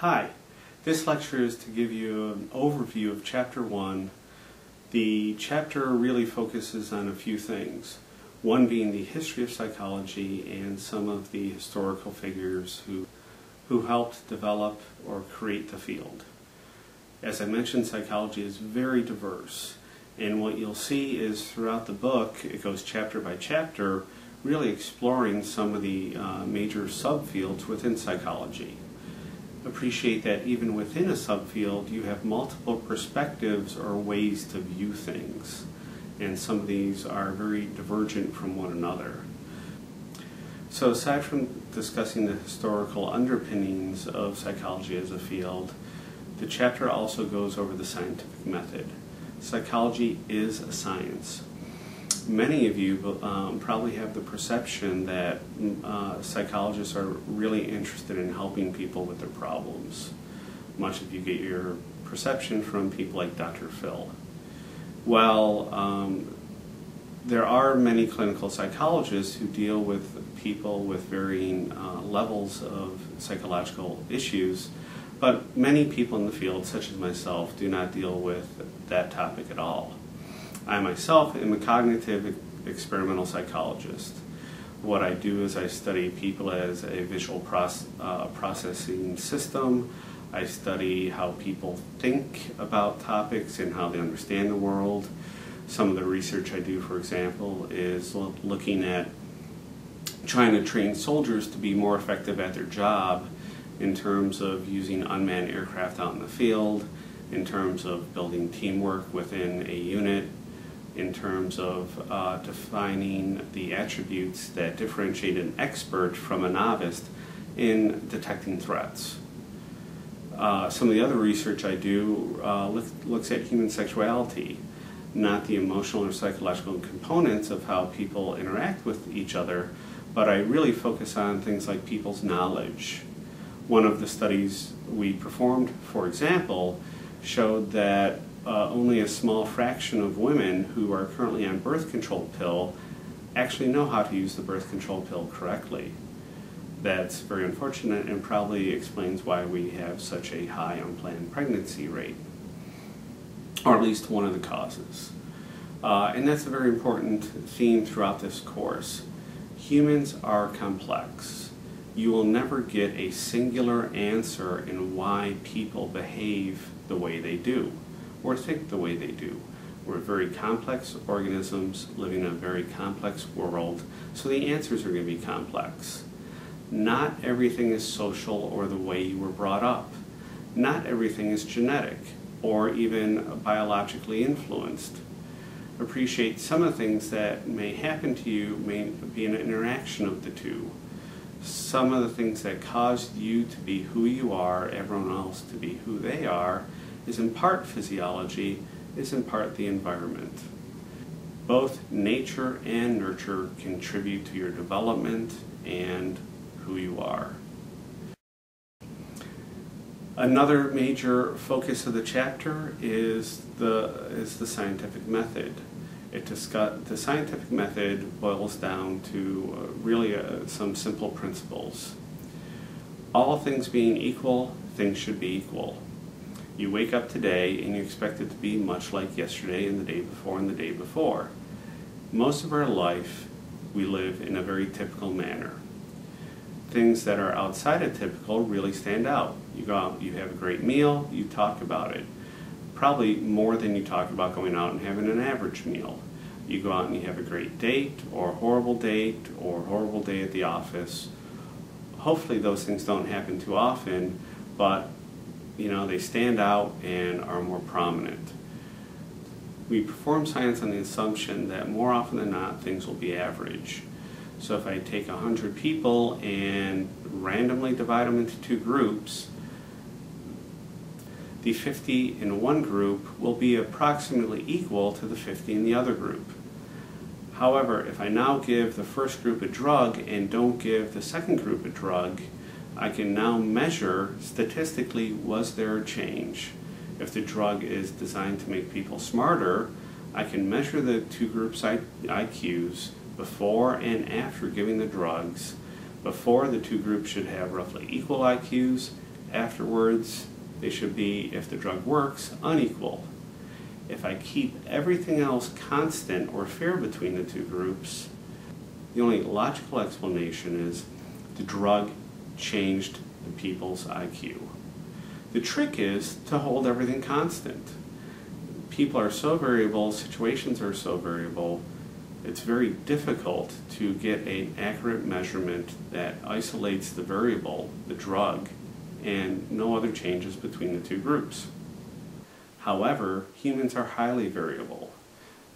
Hi, this lecture is to give you an overview of Chapter 1. The chapter really focuses on a few things, one being the history of psychology and some of the historical figures who helped develop or create the field. As I mentioned, psychology is very diverse, and what you'll see is throughout the book, it goes chapter by chapter, really exploring some of the major subfields within psychology. Appreciate that even within a subfield you have multiple perspectives or ways to view things, and some of these are very divergent from one another. So aside from discussing the historical underpinnings of psychology as a field, the chapter also goes over the scientific method. Psychology is a science. Many of you probably have the perception that psychologists are really interested in helping people with their problems. Much of you get your perception from people like Dr. Phil. Well, there are many clinical psychologists who deal with people with varying levels of psychological issues, but many people in the field, such as myself, do not deal with that topic at all. I myself am a cognitive experimental psychologist. What I do is I study people as a visual processing system. I study how people think about topics and how they understand the world. Some of the research I do, for example, is looking at trying to train soldiers to be more effective at their job in terms of using unmanned aircraft out in the field, in terms of building teamwork within a unit, in terms of defining the attributes that differentiate an expert from a novice in detecting threats. Some of the other research I do looks at human sexuality, not the emotional or psychological components of how people interact with each other, but I really focus on things like people's knowledge. One of the studies we performed, for example, showed that only a small fraction of women who are currently on birth control pill actually know how to use the birth control pill correctly. That's very unfortunate and probably explains why we have such a high unplanned pregnancy rate, or at least one of the causes. And that's a very important theme throughout this course. Humans are complex. You will never get a singular answer in why people behave the way they do, or think the way they do. We're very complex organisms living in a very complex world, so the answers are going to be complex. Not everything is social or the way you were brought up. Not everything is genetic or even biologically influenced. Appreciate some of the things that may happen to you may be an interaction of the two. Some of the things that caused you to be who you are, everyone else to be who they are, is in part physiology, is in part the environment. Both nature and nurture contribute to your development and who you are. Another major focus of the chapter is the scientific method. The scientific method boils down to really some simple principles. All things being equal, things should be equal. You wake up today and you expect it to be much like yesterday and the day before and the day before. Most of our life we live in a very typical manner. Things that are outside of typical really stand out. You go out, you have a great meal, you talk about it. Probably more than you talk about going out and having an average meal. You go out and you have a great date, or a horrible date, or a horrible day at the office. Hopefully those things don't happen too often, but they stand out and are more prominent. We perform science on the assumption that more often than not things will be average. So if I take 100 people and randomly divide them into two groups, the 50 in one group will be approximately equal to the 50 in the other group. However, if I now give the first group a drug and don't give the second group a drug, I can now measure statistically, was there a change? If the drug is designed to make people smarter, I can measure the two groups' IQs before and after giving the drugs. Before, the two groups should have roughly equal IQs. afterwards, they should be, if the drug works, unequal. If I keep everything else constant or fair between the two groups, the only logical explanation is the drug changed the people's IQ. The trick is to hold everything constant. People are so variable, situations are so variable, it's very difficult to get an accurate measurement that isolates the variable, the drug, and no other changes between the two groups. However, humans are highly variable.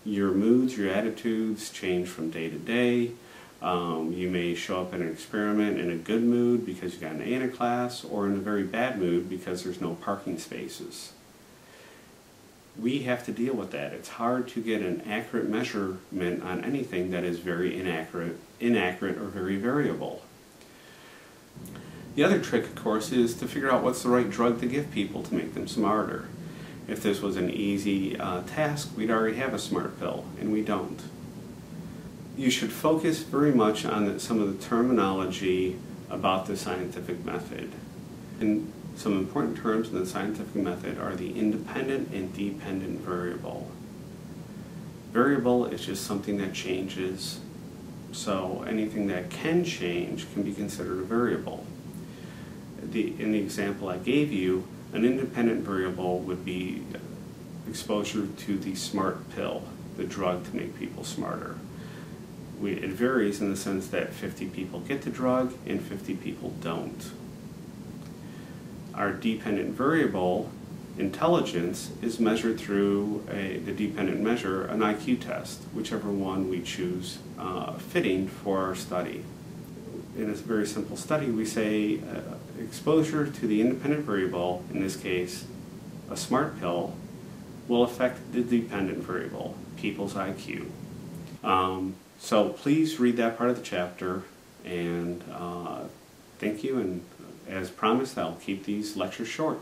Your moods, your attitudes change from day to day. You may show up in an experiment in a good mood because you got an A in a class, or in a very bad mood because there's no parking spaces. We have to deal with that. It's hard to get an accurate measurement on anything that is very inaccurate or very variable. The other trick, of course, is to figure out what's the right drug to give people to make them smarter. If this was an easy task, we'd already have a smart pill, and we don't. You should focus very much on some of the terminology about the scientific method. And some important terms in the scientific method are the independent and dependent variable. Variable is just something that changes, so anything that can change can be considered a variable. In the example I gave you, an independent variable would be exposure to the smart pill, the drug to make people smarter. It varies in the sense that 50 people get the drug and 50 people don't. Our dependent variable, intelligence, is measured through the dependent measure, an IQ test, whichever one we choose fitting for our study. In a very simple study, we say exposure to the independent variable, in this case a smart pill, will affect the dependent variable, people's IQ. So please read that part of the chapter, and thank you, and as promised, I'll keep these lectures short.